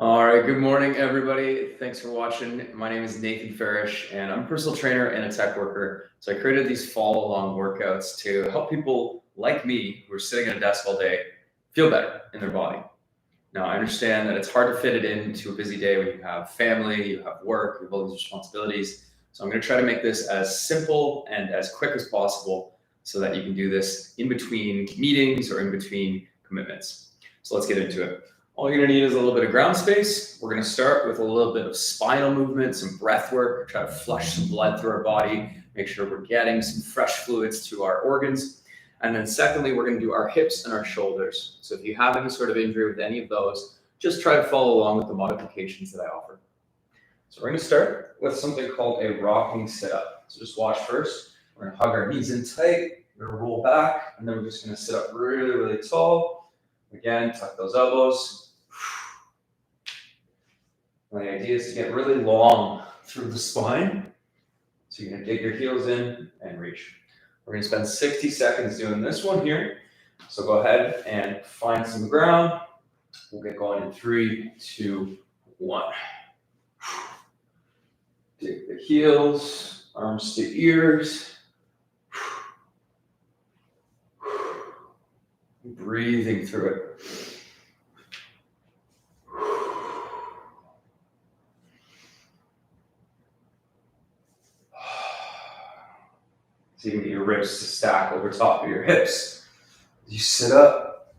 All right, good morning, everybody. Thanks for watching. My name is Nathan Farish, and I'm a personal trainer and a tech worker. So I created these follow-along workouts to help people like me who are sitting at a desk all day feel better in their body. Now, I understand that it's hard to fit it into a busy day when you have family, you have work, you have all these responsibilities. So I'm going to try to make this as simple and as quick as possible so that you can do this in between meetings or in between commitments. So let's get into it. All you're gonna need is a little bit of ground space. We're gonna start with a little bit of spinal movement, some breath work, try to flush some blood through our body, make sure we're getting some fresh fluids to our organs. And then secondly, we're gonna do our hips and our shoulders. So if you have any sort of injury with any of those, just try to follow along with the modifications that I offer. So we're gonna start with something called a rocking sit-up. So just watch first. We're gonna hug our knees in tight, we're gonna roll back, and then we're just gonna sit up really, really tall. Again, tuck those elbows. And the idea is to get really long through the spine. So you're gonna dig your heels in and reach. We're gonna spend 60 seconds doing this one here. So go ahead and find some ground. We'll get going in 3, 2, 1. Dig the heels, arms to ears. Breathing through it. So you can get your ribs to stack over top of your hips. You sit up.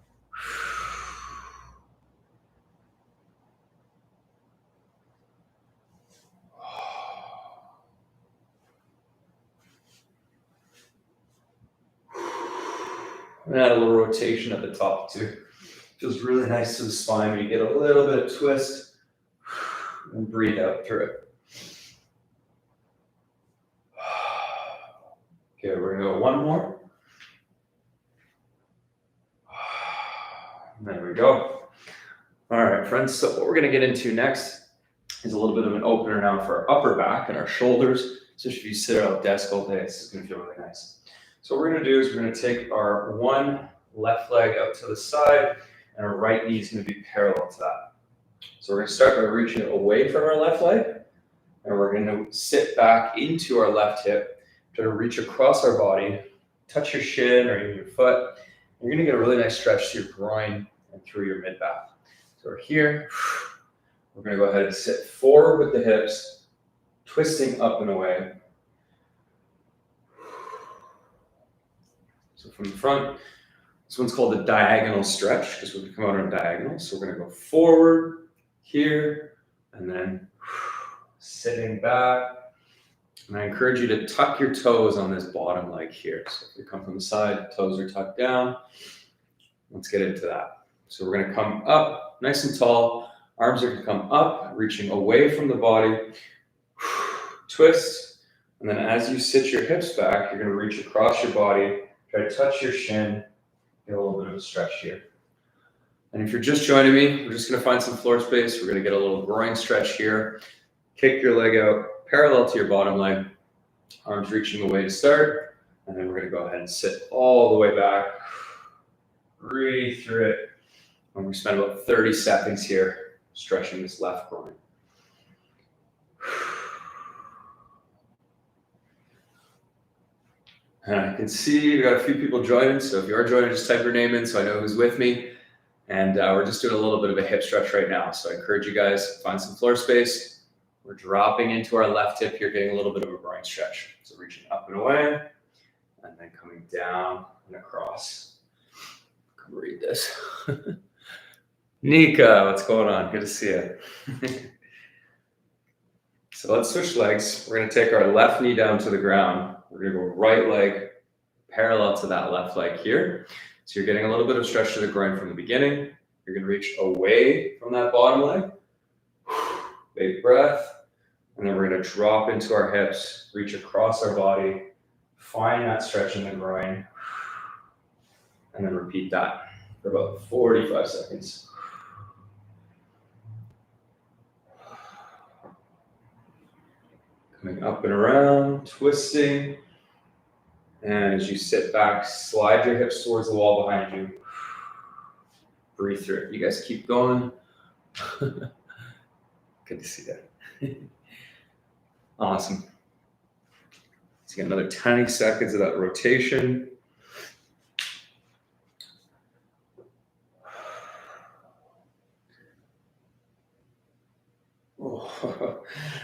And add a little rotation at the top too. Feels really nice to the spine when you get a little bit of twist and breathe out through it. Okay, we're gonna go one more. There we go. All right, friends, so what we're gonna get into next is a little bit of an opener now for our upper back and our shoulders. So if you sit at a desk all day, this is gonna feel really nice. So what we're gonna do is we're gonna take our one left leg out to the side and our right knee is gonna be parallel to that. So we're gonna start by reaching away from our left leg and we're gonna sit back into our left hip. Try to reach across our body, touch your shin or even your foot. You're gonna get a really nice stretch to your groin and through your mid-back. So we're here. We're gonna go ahead and sit forward with the hips, twisting up and away. So from the front, this one's called the diagonal stretch because we're gonna come out on a diagonal. So we're gonna go forward here and then sitting back. And I encourage you to tuck your toes on this bottom leg here. So if you come from the side, toes are tucked down. Let's get into that. So we're gonna come up nice and tall. Arms are gonna come up, reaching away from the body. Twist. And then as you sit your hips back, you're gonna reach across your body. Try to touch your shin. Get a little bit of a stretch here. And if you're just joining me, we're just gonna find some floor space. We're gonna get a little groin stretch here. Kick your leg out parallel to your bottom leg, arms reaching away to start, and then we're gonna go ahead and sit all the way back, breathe through it, and we spend about 30 seconds here stretching this left groin. And I can see we got a few people joining, so if you are joining, just type your name in so I know who's with me. And we're just doing a little bit of a hip stretch right now, so I encourage you guys, find some floor space. We're dropping into our left hip here, getting a little bit of a groin stretch. So reaching up and away, and then coming down and across. Come read this. Nika, what's going on? Good to see you. So let's switch legs. We're gonna take our left knee down to the ground. We're gonna go right leg parallel to that left leg here. So you're getting a little bit of stretch to the groin from the beginning. You're gonna reach away from that bottom leg. Big breath, and then we're gonna drop into our hips, reach across our body, find that stretch in the groin, and then repeat that for about 45 seconds. Coming up and around, twisting, and as you sit back, slide your hips towards the wall behind you. Breathe through it. You guys keep going. Good to see that. Awesome. Let's get another 20 seconds of that rotation. Oh,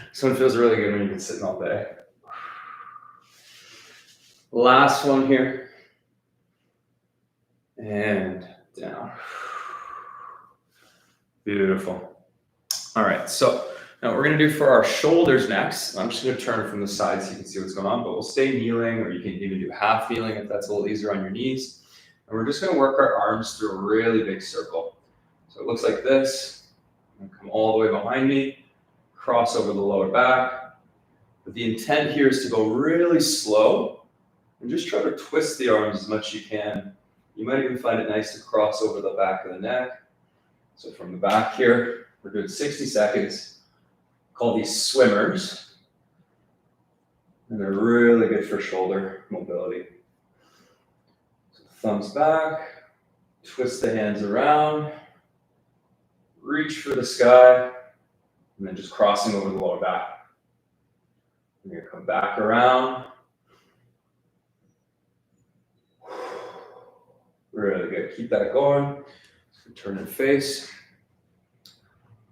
this one feels really good when you've been sitting all day. Last one here. And down. Beautiful. All right, so now what we're gonna do for our shoulders next, I'm just gonna turn it from the side so you can see what's going on, but we'll stay kneeling, or you can even do half kneeling if that's a little easier on your knees. And we're just gonna work our arms through a really big circle. So it looks like this. I'm gonna come all the way behind me, cross over the lower back. But the intent here is to go really slow and just try to twist the arms as much as you can. You might even find it nice to cross over the back of the neck. So from the back here, we're doing 60 seconds. Call these swimmers. And they're really good for shoulder mobility. So thumbs back, twist the hands around, reach for the sky, and then just crossing over the lower back. You're gonna come back around. Really good, keep that going. So turn and face.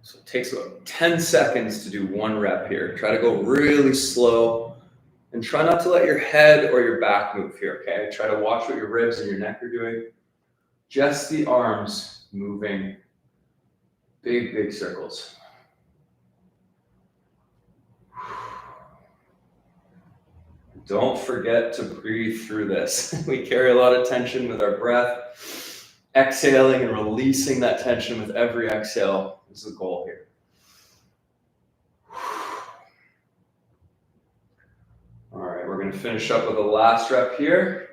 So it takes about 10 seconds to do one rep here. Try to go really slow and try not to let your head or your back move here, okay? Try to watch what your ribs and your neck are doing. Just the arms moving big, big circles. Don't forget to breathe through this. We carry a lot of tension with our breath. Exhaling and releasing that tension with every exhale is the goal here. All right, we're going to finish up with the last rep here.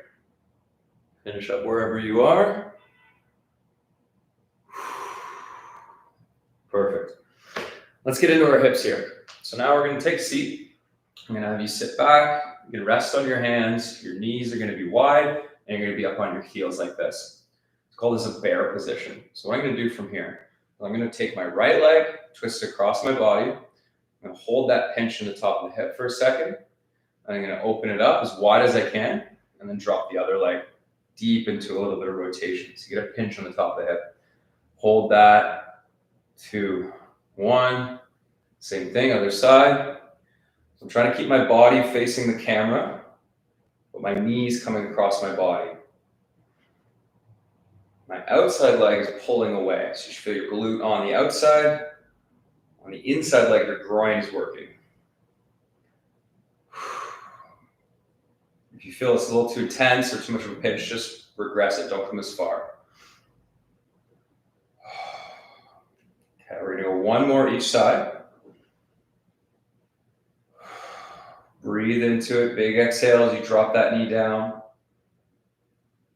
Finish up wherever you are. Perfect. Let's get into our hips here. So now we're going to take a seat. I'm going to have you sit back. You can rest on your hands. Your knees are going to be wide, and you're going to be up on your heels like this. It's called this a bear position. So what I'm going to do from here, I'm going to take my right leg, twist it across my body. I'm going to hold that pinch in the top of the hip for a second. I'm going to open it up as wide as I can, and then drop the other leg deep into a little bit of rotation. So you get a pinch on the top of the hip. Hold that. 2, 1. Same thing, other side. So I'm trying to keep my body facing the camera, but my knees coming across my body. My outside leg is pulling away. So you should feel your glute on the outside. On the inside leg, your groin is working. If you feel it's a little too tense or too much of a pinch, just regress it. Don't come as far. Okay, we're going to go one more each side. Breathe into it. Big exhale as you drop that knee down.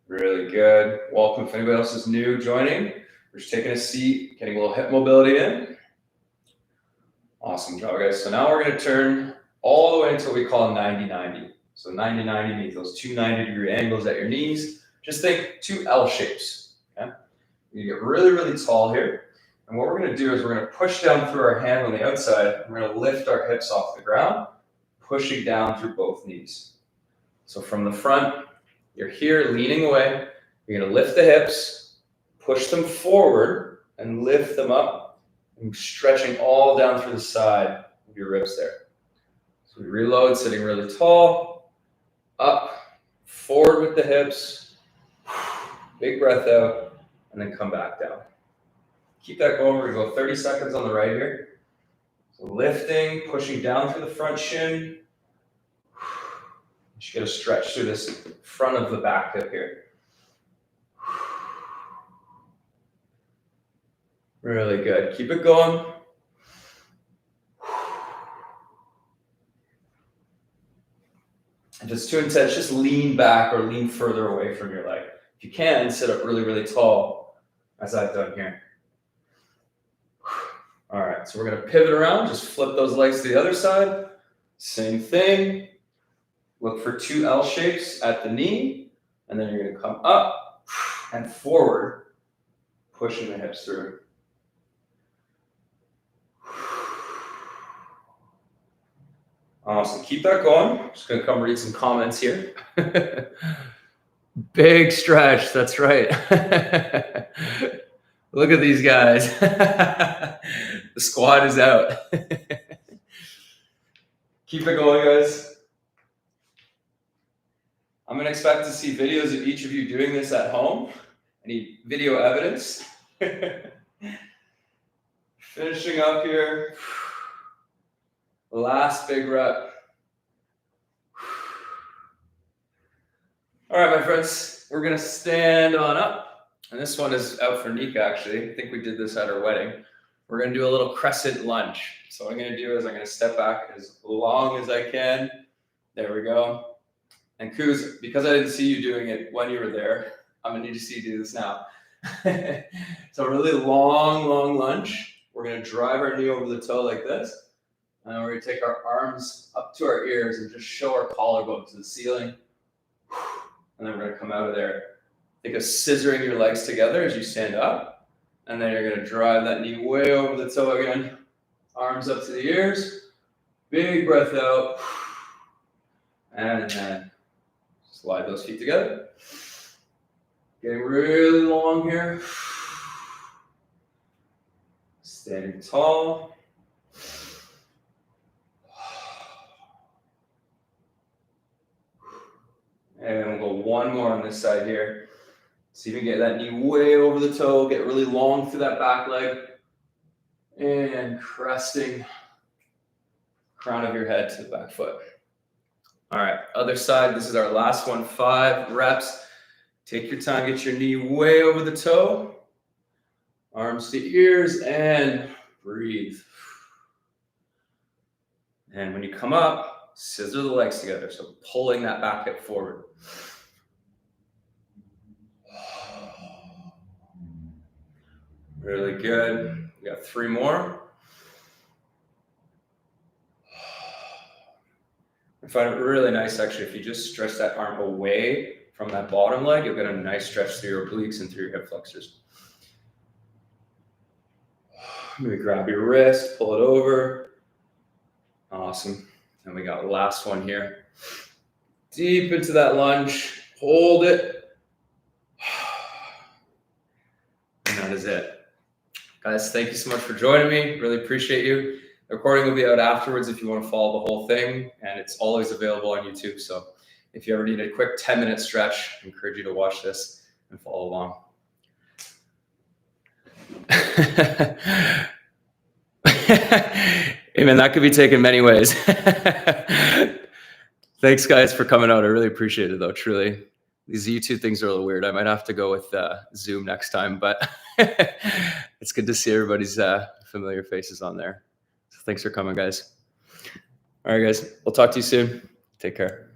Really good. Welcome if anybody else is new joining. We're just taking a seat, getting a little hip mobility in. Awesome job, guys. So now we're going to turn all the way into what we call 90-90. So 90-90 means those two 90-degree angles at your knees. Just think 2 L shapes. Okay? You get really, really tall here. And what we're going to do is we're going to push down through our hand on the outside. We're going to lift our hips off the ground, pushing down through both knees. So from the front, you're here leaning away. You're going to lift the hips, push them forward, and lift them up, and stretching all down through the side of your ribs there. So we reload, sitting really tall, up, forward with the hips, big breath out, and then come back down. Keep that going. We're going to go 30 seconds on the right here. So lifting, pushing down through the front shin. You got to stretch through this front of the back hip here. Really good. Keep it going. If it's too intense, just lean back or lean further away from your leg. If you can, sit up really, really tall, as I've done here. All right, so we're going to pivot around. Just flip those legs to the other side. Same thing. Look for 2 L shapes at the knee, and then you're going to come up and forward, pushing the hips through. Awesome. Keep that going. Just going to come read some comments here. Big stretch. That's right. Look at these guys. The squad is out. Keep it going, guys. I'm going to expect to see videos of each of you doing this at home. Any video evidence? Finishing up here. Last big rep. All right, my friends, we're going to stand on up. And this one is out for Nika, actually. I think we did this at our wedding. We're going to do a little crescent lunge. So what I'm going to do is I'm going to step back as long as I can. There we go. And Kuz, because I didn't see you doing it when you were there, I'm going to need to see you do this now. So a really long lunge. We're going to drive our knee over the toe like this. And then we're going to take our arms up to our ears and just show our collarbone to the ceiling. And then we're going to come out of there. Think of scissoring your legs together as you stand up. And then you're going to drive that knee way over the toe again. Arms up to the ears. Big breath out. And then slide those feet together. Getting really long here. Standing tall. And we'll go one more on this side here. See if you can get that knee way over the toe, get really long through that back leg. And cresting crown of your head to the back foot. All right, other side, this is our last one, 5 reps. Take your time, get your knee way over the toe. Arms to ears and breathe. And when you come up, scissor the legs together, so pulling that back hip forward. Really good. We got 3 more. I find it really nice, actually, if you just stretch that arm away from that bottom leg, you'll get a nice stretch through your obliques and through your hip flexors. Maybe grab your wrist, pull it over. Awesome. And we got last one here. Deep into that lunge, hold it. And that is it. Guys, thank you so much for joining me. Really appreciate you. The recording will be out afterwards if you want to follow the whole thing, and it's always available on YouTube. So if you ever need a quick 10-minute stretch, I encourage you to watch this and follow along. Amen. That could be taken many ways. Thanks, guys, for coming out. I really appreciate it, though, truly. These YouTube things are a little weird. I might have to go with Zoom next time, but it's good to see everybody's familiar faces on there. So thanks for coming, guys. All right, guys. We'll talk to you soon. Take care.